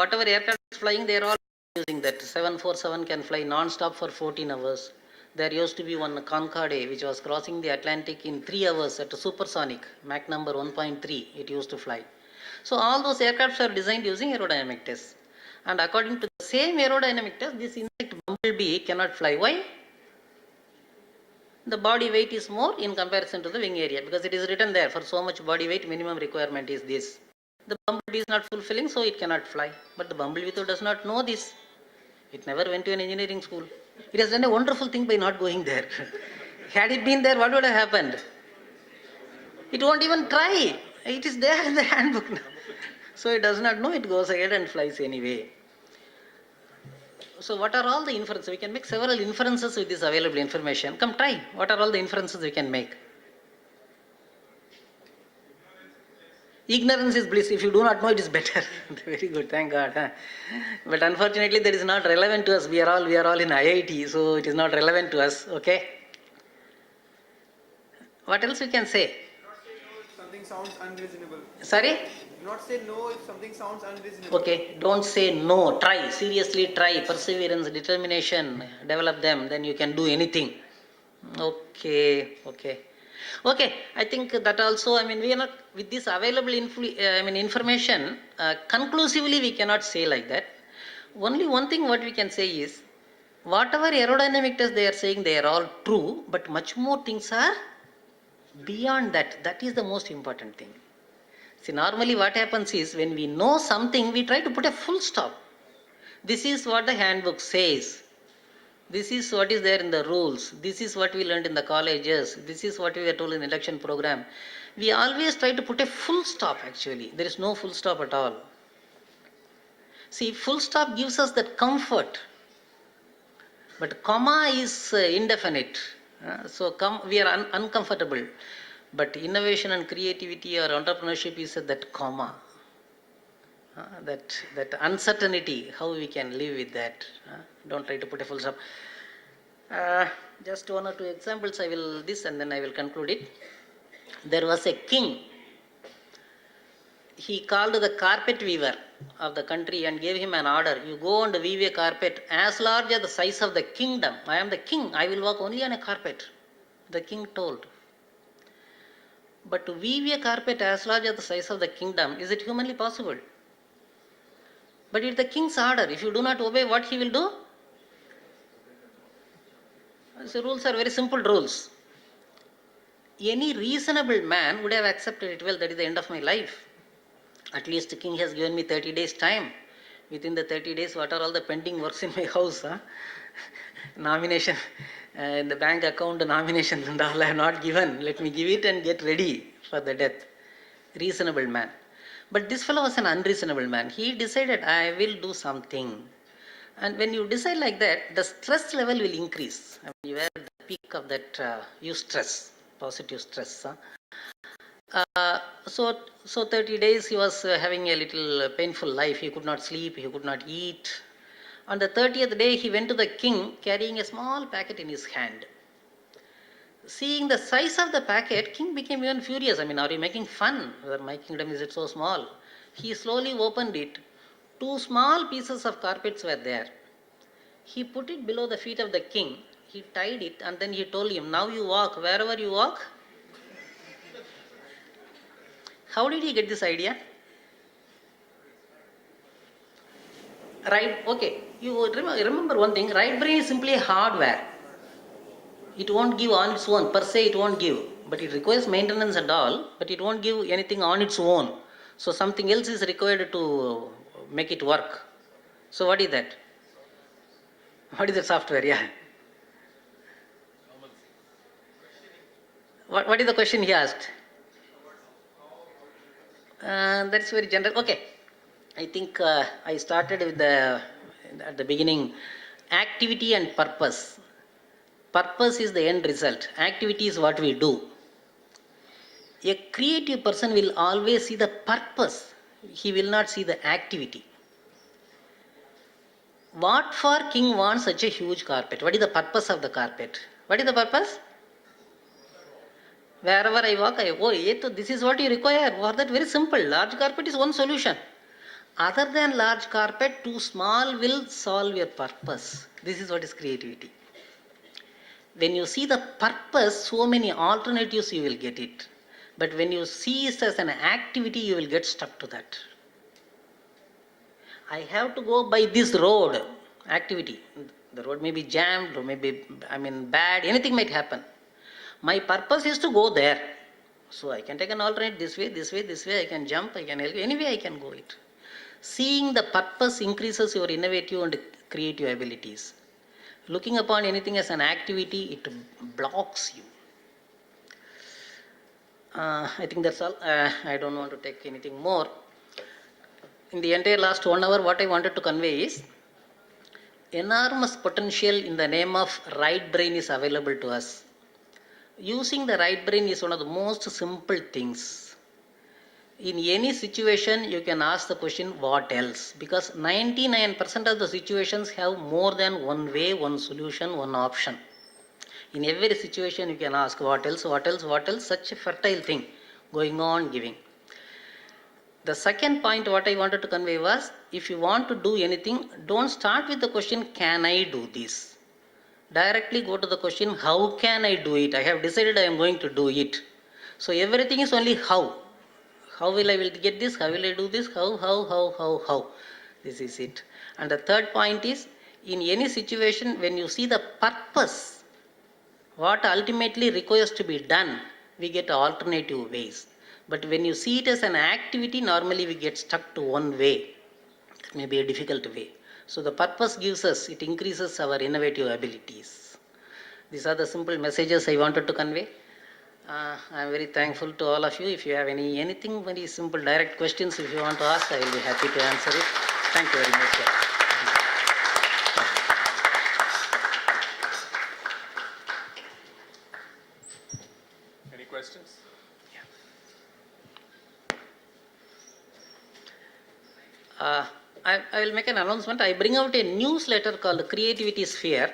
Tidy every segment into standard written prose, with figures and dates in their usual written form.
whatever aircraft is flying, they are all using that. 747 can fly non-stop for 14 hours. There used to be one Concorde which was crossing the Atlantic in 3 hours at a supersonic, Mach number 1.3, it used to fly. So all those aircrafts are designed using aerodynamic tests. And according to the same aerodynamic test, this insect bumblebee cannot fly. Why? The body weight is more in comparison to the wing area, because it is written there, for so much body weight minimum requirement is this. The bumblebee is not fulfilling, so it cannot fly. But the bumblebee does not know this. It never went to an engineering school. It has done a wonderful thing by not going there. Had it been there, what would have happened? It won't even try. It is there in the handbook now. So it does not know, it goes ahead and flies anyway. So what are all the inferences? We can make several inferences with this available information. Come try. What are all the inferences we can make? Ignorance is bliss. If you do not know, it is better. Very good, thank God. Huh? But unfortunately, that is not relevant to us. We are all in IIT, so it is not relevant to us. Okay. What else we can say? Not say no if something sounds unreasonable. Sorry? Do not say no if something sounds unreasonable. Okay. Don't say no. Try. Seriously try. Perseverance, determination. Develop them. Then you can do anything. Okay. Okay, I think that also, we are not, with this available information, conclusively we cannot say like that. Only one thing what we can say is, whatever aerodynamic tests they are saying, they are all true, but much more things are beyond that. That is the most important thing. See, normally what happens is, when we know something, we try to put a full stop. This is what the handbook says. This is what is there in the rules. This is what we learned in the colleges. This is what we were told in the induction program. We always try to put a full stop actually. There is no full stop at all. See, full stop gives us that comfort. But comma is indefinite. So we are uncomfortable. But innovation and creativity or entrepreneurship is that comma. That uncertainty, how we can live with that. Don't try to put a full stop. Just one or two examples I will and then I will conclude it. There was a king. He called the carpet weaver of the country and gave him an order. You go and weave a carpet as large as the size of the kingdom. I am the king. I will walk only on a carpet. The king told. But to weave a carpet as large as the size of the kingdom, is it humanly possible? But it's the king's order. If you do not obey, what he will do? The rules are very simple rules. Any reasonable man would have accepted it. Well, that is the end of my life. At least the king has given me 30 days time. Within the 30 days, what are all the pending works in my house? Nomination, in the bank account, nomination and all I have not given. Let me give it and get ready for the death. Reasonable man. But this fellow was an unreasonable man. He decided, I will do something. And when you decide like that, the stress level will increase. You are at the peak of that eustress, positive stress. So 30 days he was having a little painful life. He could not sleep, he could not eat. On the 30th day, he went to the king carrying a small packet in his hand. Seeing the size of the packet, king became even furious. Are you making fun? My kingdom, is it so small? He slowly opened it. 2 small pieces of carpets were there. He put it below the feet of the king. He tied it and then he told him, now you walk, wherever you walk. How did he get this idea? Right, okay. You remember one thing, right brain is simply a hardware. It won't give on its own, per se it won't give. But it requires maintenance and all, but it won't give anything on its own. So something else is required to make it work. So what is that? What is the software? Yeah. What is the question he asked? That's very general. Okay. I think I started with at the beginning, activity and purpose. Purpose is the end result. Activity is what we do. A creative person will always see the purpose. He will not see the activity. What for king wants such a huge carpet? What is the purpose of the carpet? What is the purpose? Wherever I walk, this is what you require. For that, very simple. Large carpet is one solution. Other than large carpet, too small will solve your purpose. This is what is creativity. When you see the purpose, so many alternatives you will get it. But when you see it as an activity, you will get stuck to that. I have to go by this road, activity. The road may be jammed, or maybe, bad, anything might happen. My purpose is to go there. So I can take an alternate this way, this way, this way, I can jump, I can help, any way I can go it. Seeing the purpose increases your innovative and creative abilities. Looking upon anything as an activity, it blocks you. I think that's all. I don't want to take anything more. In the entire last 1 hour, what I wanted to convey is enormous potential in the name of right brain is available to us. Using the right brain is one of the most simple things. In any situation, you can ask the question, what else? Because 99% of the situations have more than one way, one solution, one option. In every situation, you can ask, what else, what else, what else? Such a fertile thing going on giving. The second point, what I wanted to convey was, if you want to do anything, don't start with the question, can I do this? Directly go to the question, how can I do it? I have decided I am going to do it. So everything is only how. How will I get this? How will I do this? How? This is it. And the third point is, in any situation, when you see the purpose, what ultimately requires to be done, we get alternative ways. But when you see it as an activity, normally we get stuck to one way. That may be a difficult way. So the purpose gives us, it increases our innovative abilities. These are the simple messages I wanted to convey. I am very thankful to all of you. If you have anything very simple, direct questions, if you want to ask, I will be happy to answer it. Thank you very much. Any questions? I will make an announcement. I bring out a newsletter called Creativity Sphere.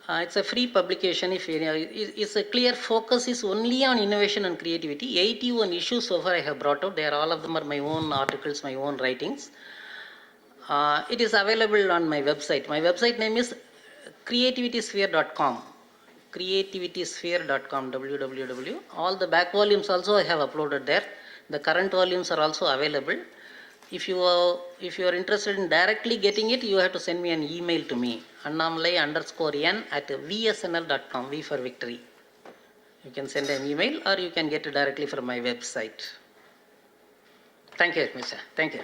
It's a free publication. It's a clear focus is only on innovation and creativity. 81 issues so far I have brought out. All of them are my own articles, my own writings. It is available on my website. My website name is creativitysphere.com. creativitysphere.com, www. All the back volumes also I have uploaded there. The current volumes are also available. If you are interested in directly getting it, you have to send me an email to me, annamalai_n@vsnl.com, V for victory. You can send an email or you can get it directly from my website. Thank you, Mr. Thank you.